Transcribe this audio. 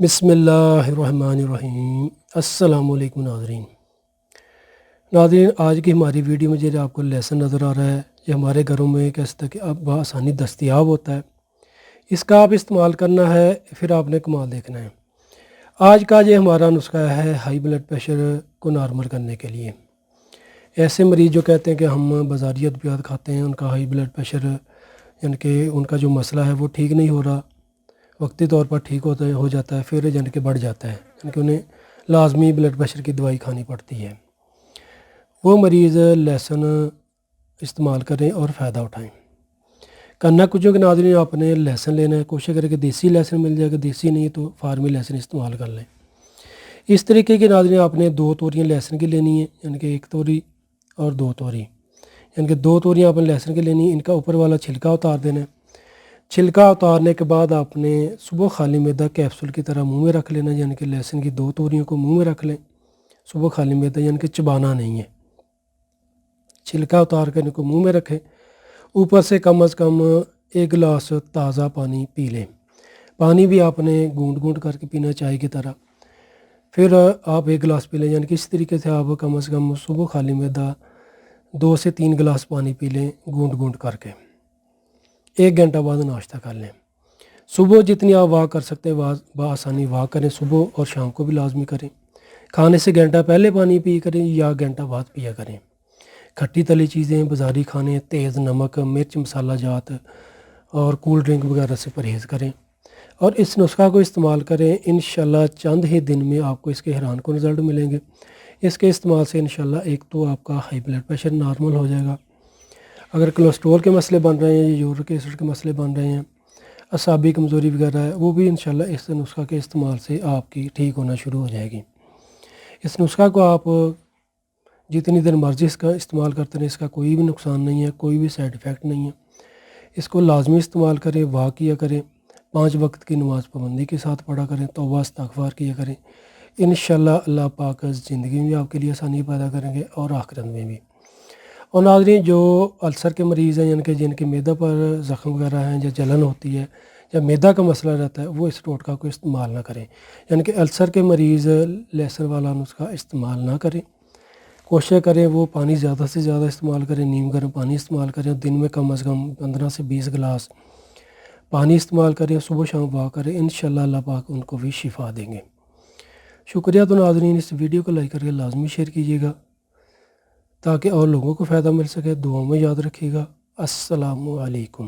بسم اللہ الرحمن الرحیم۔ السلام علیکم ناظرین، آج کی ہماری ویڈیو میں جو آپ کو لیسن نظر آ رہا ہے یہ ہمارے گھروں میں کیسے تک اب بآسانی دستیاب ہوتا ہے۔ اس کا آپ استعمال کرنا ہے، پھر آپ نے کمال دیکھنا ہے۔ آج کا یہ ہمارا نسخہ ہے ہائی بلڈ پریشر کو نارمل کرنے کے لیے۔ ایسے مریض جو کہتے ہیں کہ ہم بازاری ادویات کھاتے ہیں، ان کا ہائی بلڈ پریشر یعنی کہ ان کا جو مسئلہ ہے وہ ٹھیک نہیں ہو رہا، وقتی طور پر ٹھیک ہو جاتا ہے، پھر یعنی کہ بڑھ جاتا ہے، یعنی کہ انہیں لازمی بلڈ پریشر کی دوائی کھانی پڑتی ہے، وہ مریض لیسن استعمال کریں اور فائدہ اٹھائیں۔ کرنا کچھ کہ ناظرین آپ نے لیسن لینا ہے، کوشش کریں کہ دیسی لیسن مل جائے گا، دیسی نہیں تو فارمی لیسن استعمال کر لیں۔ اس طریقے کے ناظرین آپ نے 2 توریاں لیسن کی لینی ہیں، یعنی کہ 1 توری اور 2 توری، یعنی کہ 2 توریاں آپ نے لیسن کی لینی ہیں۔ ان کا اوپر والا چھلکا اتار دینا ہے۔ چھلکا اتارنے کے بعد آپ نے صبح خالی معدہ کیپسول کی طرح منہ میں رکھ لینا، یعنی کہ لیسن کی 2 توریوں کو منہ میں رکھ لیں صبح خالی معدہ، یعنی کہ چبانا نہیں ہے، چھلکا اتار کر ان کو منہ میں رکھیں۔ اوپر سے کم از کم 1 گلاس تازہ پانی پی لیں۔ پانی بھی آپ نے گونٹ گونٹ کر کے پینا، چائے کی طرح۔ پھر آپ 1 گلاس پی لیں، یعنی کہ اس طریقے سے آپ کم از کم صبح خالی معدہ 2 سے 3 گلاس پانی پی لیں گونٹ گونٹ کر کے۔ 1 گھنٹہ بعد ناشتہ کر لیں۔ صبح جتنی آپ واک کر سکتے ہیں بآسانی واک کریں، صبح اور شام کو بھی لازمی کریں۔ کھانے سے گھنٹہ پہلے پانی پی کریں یا گھنٹہ بعد پیا کریں۔ کھٹی تلی چیزیں، بازاری کھانے، تیز نمک، مرچ مسالہ جات اور کول ڈرنک وغیرہ سے پرہیز کریں اور اس نسخہ کو استعمال کریں۔ انشاءاللہ چند ہی دن میں آپ کو اس کے حیران کن رزلٹ ملیں گے۔ اس کے استعمال سے انشاءاللہ ایک تو آپ کا ہائی بلڈ پریشر نارمل ہو جائے گا، اگر کولیسٹرول کے مسئلے بن رہے ہیں یا یورک ایسڈ کے مسئلے بن رہے ہیں، اعصابی کمزوری وغیرہ ہے، وہ بھی انشاءاللہ اس نسخہ کے استعمال سے آپ کی ٹھیک ہونا شروع ہو جائے گی۔ اس نسخہ کو آپ جتنی دیر مرضی اس کا استعمال کرتے ہیں، اس کا کوئی بھی نقصان نہیں ہے، کوئی بھی سائیڈ ایفیکٹ نہیں ہے۔ اس کو لازمی استعمال کریں، واک کیا کریں، 5 وقت کی نماز پابندی کے ساتھ پڑھا کریں، توبہ استغفار کیا کریں۔ انشاءاللہ اللہ پاک زندگی میں آپ کے لیے آسانی پیدا کریں گے اور آخرت میں بھی۔ اور ناظرین جو السر کے مریض ہیں، یعنی کہ جن کے معدہ پر زخم وغیرہ ہیں یا جلن ہوتی ہے یا معدہ کا مسئلہ رہتا ہے، وہ اس ٹوٹکا کو استعمال نہ کریں، یعنی کہ السر کے مریض لیسن والا نسخہ استعمال نہ کریں۔ کوشش کریں وہ پانی زیادہ سے زیادہ استعمال کریں، نیم گرم پانی استعمال کریں، دن میں کم از کم 15 سے 20 گلاس پانی استعمال کریں، صبح شام واک کریں، انشاءاللہ اللہ پاک ان کو بھی شفا دیں گے۔ شکریہ۔ تو ناظرین اس ویڈیو کو لائک کر کے لازمی شیئر کیجیے گا تاکہ اور لوگوں کو فائدہ مل سکے۔ دعاؤں میں یاد رکھیے گا۔ السلام علیکم۔